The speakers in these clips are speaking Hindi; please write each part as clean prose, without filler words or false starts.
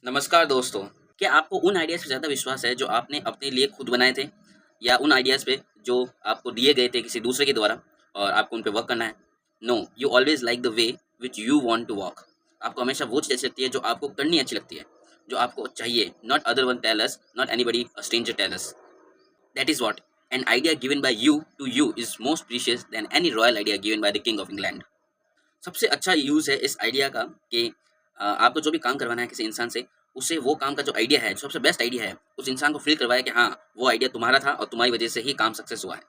नमस्कार दोस्तों। क्या आपको उन आइडियाज़ पे ज़्यादा विश्वास है जो आपने अपने लिए खुद बनाए थे या उन आइडियाज़ पे जो आपको दिए गए थे किसी दूसरे के द्वारा और आपको उन पे वर्क करना है? No, you always like the way which you want to walk. आपको हमेशा वो चीज़ अच्छी लगती है जो आपको करनी अच्छी लगती है, जो आपको चाहिए, not other one tell us, not anybody a stranger tell us. That is what an idea given by you to you is most precious then any royal idea given by the king of England. सबसे अच्छा यूज़ है इस आइडिया का कि आपको जो भी काम करवाना है किसी इंसान से, उसे वो काम का जो आइडिया है, जो सबसे बेस्ट आइडिया है, उस इंसान को फ़ील करवाए कि हाँ, वो आइडिया तुम्हारा था और तुम्हारी वजह से ही काम सक्सेस हुआ है।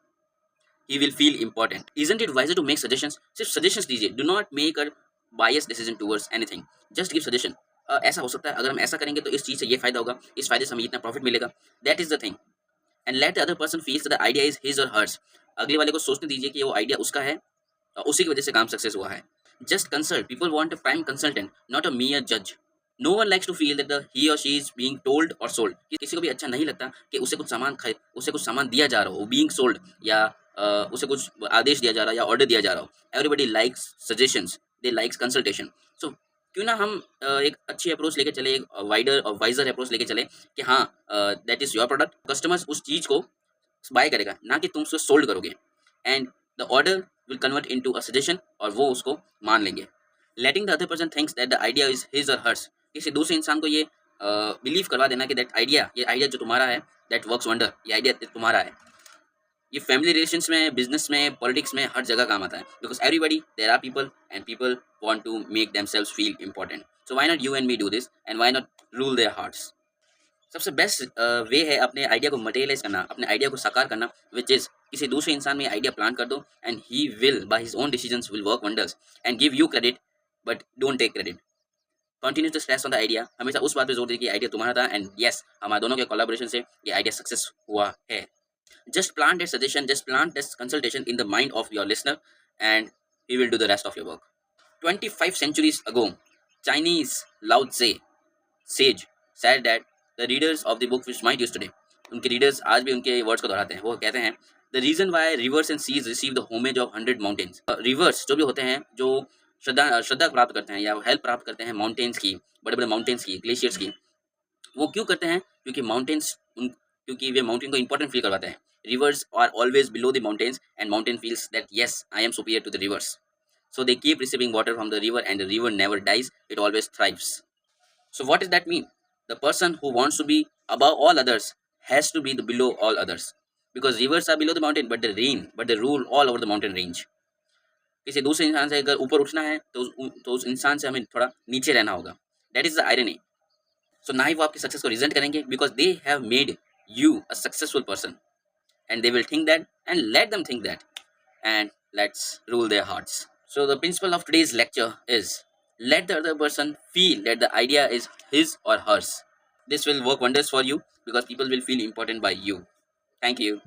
He will feel important. Isn't it wiser to make suggestions? सिर्फ सजेशंस दीजिए, do not make a biased decision towards anything, just give suggestion. ऐसा हो सकता है, अगर हम ऐसा करेंगे तो इस चीज़ से ये फ़ायदा होगा, इस फ़ायदे से हमें इतना प्रॉफ़िट मिलेगा। That is the thing. And let the other person feels that the idea is his और हर्स। अगले वाले को सोचने दीजिए कि वो आइडिया उसका है और उसी की वजह से काम सक्सेस हुआ है। Just consult, people want a prime consultant, not a mere जज। No one likes to feel that the he or she is being told or sold. किसी को भी अच्छा नहीं लगता कि उसे कुछ सामान दिया जा रहा हो, बीइंग सोल्ड, या उसे कुछ आदेश दिया जा रहा है या ऑर्डर दिया जा रहा हो। एवरीबडी लाइक्स सजेशंस, दे लाइक्स कंसल्टेशन। सो क्यों ना हम एक अच्छी अप्रोच लेके चले, एक वाइडर और वाइजर अप्रोच लेके चले कि हाँ, that is your product, customers उस चीज को बाय करेगा, ना कि तुम उसको सोल्ड करोगे। And the order will convert into a suggestion और वो उसको मान लेंगे। Letting the other person thinks that the idea is his और हर्स। किसी दूसरे इंसान को ये बिलीव करवा देना कि दैट आइडिया, ये आइडिया जो तुम्हारा है, दैट वर्क्स वंडर, ये आइडिया तुम्हारा है। ये फैमिली रिलेशंस में, बिजनेस में, पॉलिटिक्स में, हर जगह काम आता है। Because everybody, there are people and people want to make themselves feel important. So why not you and me do this, and why not rule their hearts. सबसे बेस्ट वे है अपने आइडिया को मटेरियलाइज करना, अपने आइडिया को साकार करना, विच इज किसी दूसरे इंसान में आइडिया प्लान कर दो and he will by his own decisions will work wonders and give you credit, but don't take credit. Continue to stress on the idea, हमेशा उस बात पे जोर दे कि आइडिया तुम्हारा था एंड यस, हमारे दोनों के कोलैबोरेशन से ये आइडिया सक्सेस हुआ है। Just plant that suggestion, just plant that consultation in the mind of your listener and he will do the rest of your work. 25 centuries ago, Chinese Lao Tse sage said that the readers of the book which might use today, उनके रीडर्स आज भी उनके वर्ड्स को दोहराते हैं। वो कहते हैं, the reason why rivers and seas receive the homage of 100 mountains. Rivers जो भी होते हैं, जो श्रद्धा प्राप्त करते हैं या हेल्प प्राप्त करते हैं माउंटेन्स की, बड़े बड़े माउंटेन्स की, ग्लेशियर्स की, वो क्यों करते हैं? क्योंकि क्योंकि वे माउंटेन को इंपॉर्टेंट फील करवाते हैं। Rivers are always below the mountains and mountain feels that yes, I am superior to the rivers. So they keep receiving water from the river and the river never dies, it always thrives. So what does that mean? The person who wants to be above all others has to be the below all others. Because rivers are below the mountain, but they rule all over the mountain range. किसी दूसरे इंसान से अगर ऊपर उठना है तो उस इंसान से हमें थोड़ा नीचे रहना होगा। That is the irony. So ना ही वो आपकी सक्सेस को रिजेंट करेंगे, because they have made you a successful person, and they will think that, and let them think that, and let's rule their hearts. So the principle of today's lecture is, let the other person feel that the idea is his or hers. This will work wonders for you because people will feel important by you. Thank you.